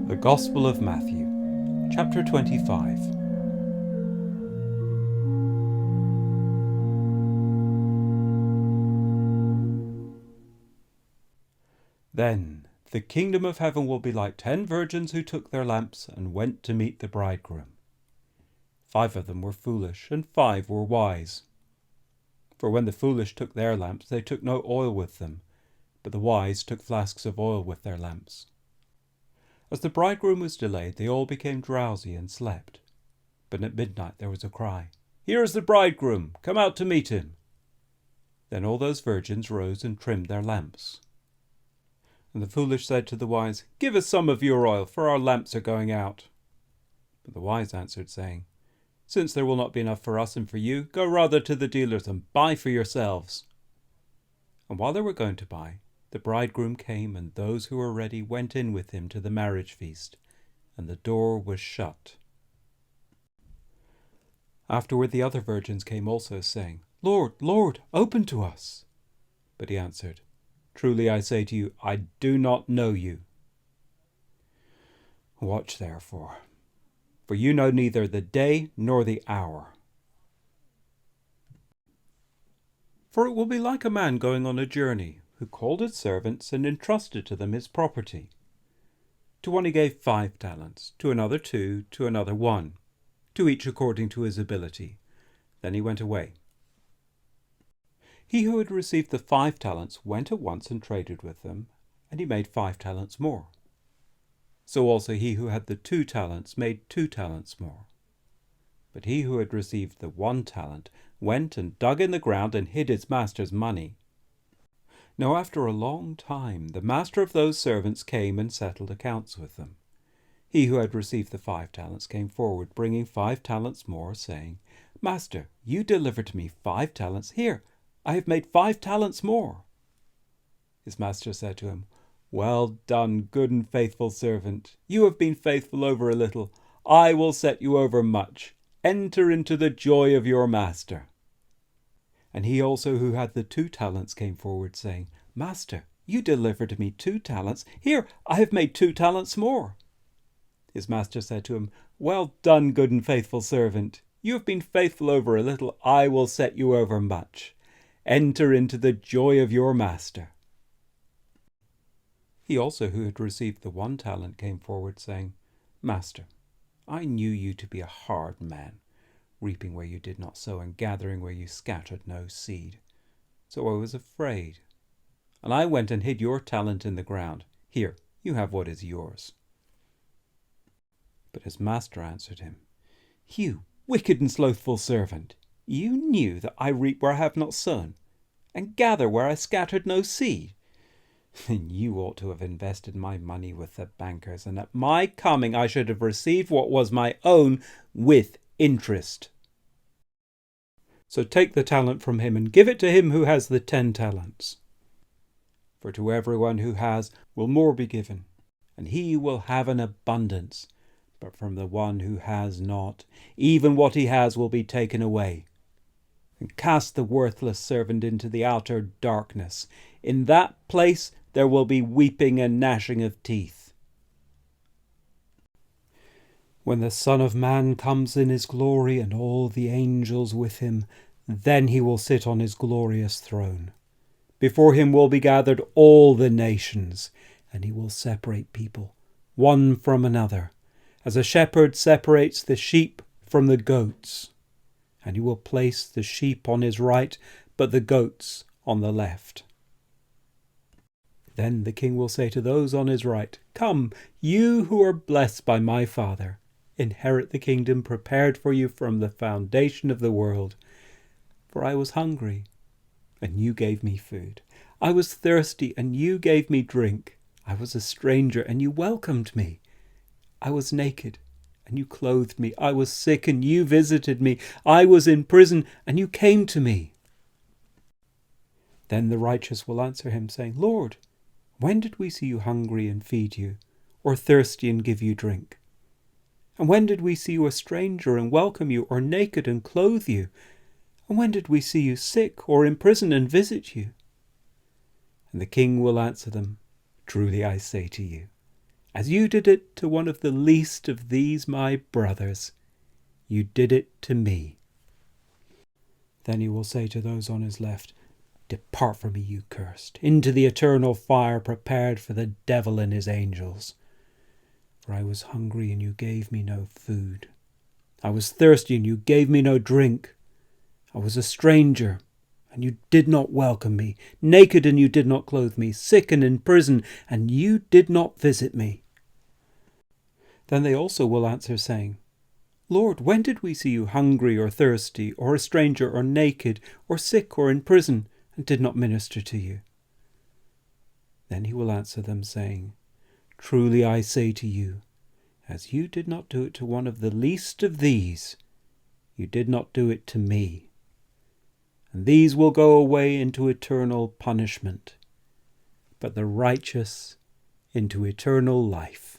The Gospel of Matthew, chapter 25. Then the kingdom of heaven will be like 10 virgins who took their lamps and went to meet the bridegroom. 5 of them were foolish, and 5 were wise. For when the foolish took their lamps, they took no oil with them, but the wise took flasks of oil with their lamps. As the bridegroom was delayed, they all became drowsy and slept. But at midnight there was a cry, "Here is the bridegroom, come out to meet him." Then all those virgins rose and trimmed their lamps. And the foolish said to the wise, "Give us some of your oil, for our lamps are going out." But the wise answered, saying, "Since there will not be enough for us and for you, go rather to the dealers and buy for yourselves." And while they were going to buy, the bridegroom came, and those who were ready went in with him to the marriage feast, and the door was shut. Afterward the other virgins came also, saying, "Lord, Lord, open to us." But he answered, "Truly I say to you, I do not know you. Watch therefore, for you know neither the day nor the hour. For it will be like a man going on a journey, who called his servants and entrusted to them his property. To one he gave 5 talents, to another 2, to another 1, to each according to his ability. Then he went away. He who had received the 5 talents went at once and traded with them, and he made 5 talents more. So also he who had the 2 talents made 2 talents more. But he who had received the 1 talent went and dug in the ground and hid his master's money. Now after a long time the master of those servants came and settled accounts with them. He who had received the 5 talents came forward, bringing 5 talents more, saying, "Master, you delivered to me 5 talents. Here, I have made 5 talents more." His master said to him, "Well done, good and faithful servant. You have been faithful over a little. I will set you over much. Enter into the joy of your master." And he also who had the 2 talents came forward, saying, "Master, you delivered to me 2 talents. Here, I have made 2 talents more." His master said to him, "Well done, good and faithful servant. You have been faithful over a little. I will set you over much. Enter into the joy of your master." He also who had received the 1 talent came forward, saying, "Master, I knew you to be a hard man, reaping where you did not sow and gathering where you scattered no seed. So I was afraid, and I went and hid your talent in the ground. Here, you have what is yours." But his master answered him, "You wicked and slothful servant, you knew that I reap where I have not sown, and gather where I scattered no seed. Then you ought to have invested my money with the bankers, and at my coming I should have received what was my own with interest. So take the talent from him and give it to him who has the 10 talents. For to everyone who has will more be given, and he will have an abundance. But from the one who has not, even what he has will be taken away. And cast the worthless servant into the outer darkness. In that place there will be weeping and gnashing of teeth. When the Son of Man comes in his glory and all the angels with him, then he will sit on his glorious throne. Before him will be gathered all the nations, and he will separate people, one from another, as a shepherd separates the sheep from the goats. And he will place the sheep on his right, but the goats on the left. Then the king will say to those on his right, "Come, you who are blessed by my Father, inherit the kingdom prepared for you from the foundation of the world. For I was hungry, and you gave me food. I was thirsty, and you gave me drink. I was a stranger, and you welcomed me. I was naked, and you clothed me. I was sick, and you visited me. I was in prison, and you came to me." Then the righteous will answer him, saying, "Lord, when did we see you hungry and feed you, or thirsty and give you drink? And when did we see you a stranger and welcome you, or naked and clothe you? And when did we see you sick or in prison and visit you?" And the king will answer them, "Truly I say to you, As you did it to one of the least of these my brothers, you did it to me." Then he will say to those on his left, "Depart from me, you cursed, into the eternal fire prepared for the devil and his angels. For I was hungry, and you gave me no food. I was thirsty, and you gave me no drink. I was a stranger, and you did not welcome me, naked, and you did not clothe me, sick and in prison, and you did not visit me." Then they also will answer, saying, "Lord, when did we see you hungry or thirsty, or a stranger or naked, or sick or in prison, and did not minister to you?" Then he will answer them, saying, "Truly I say to you, as you did not do it to one of the least of these, you did not do it to me. And these will go away into eternal punishment, but the righteous into eternal life."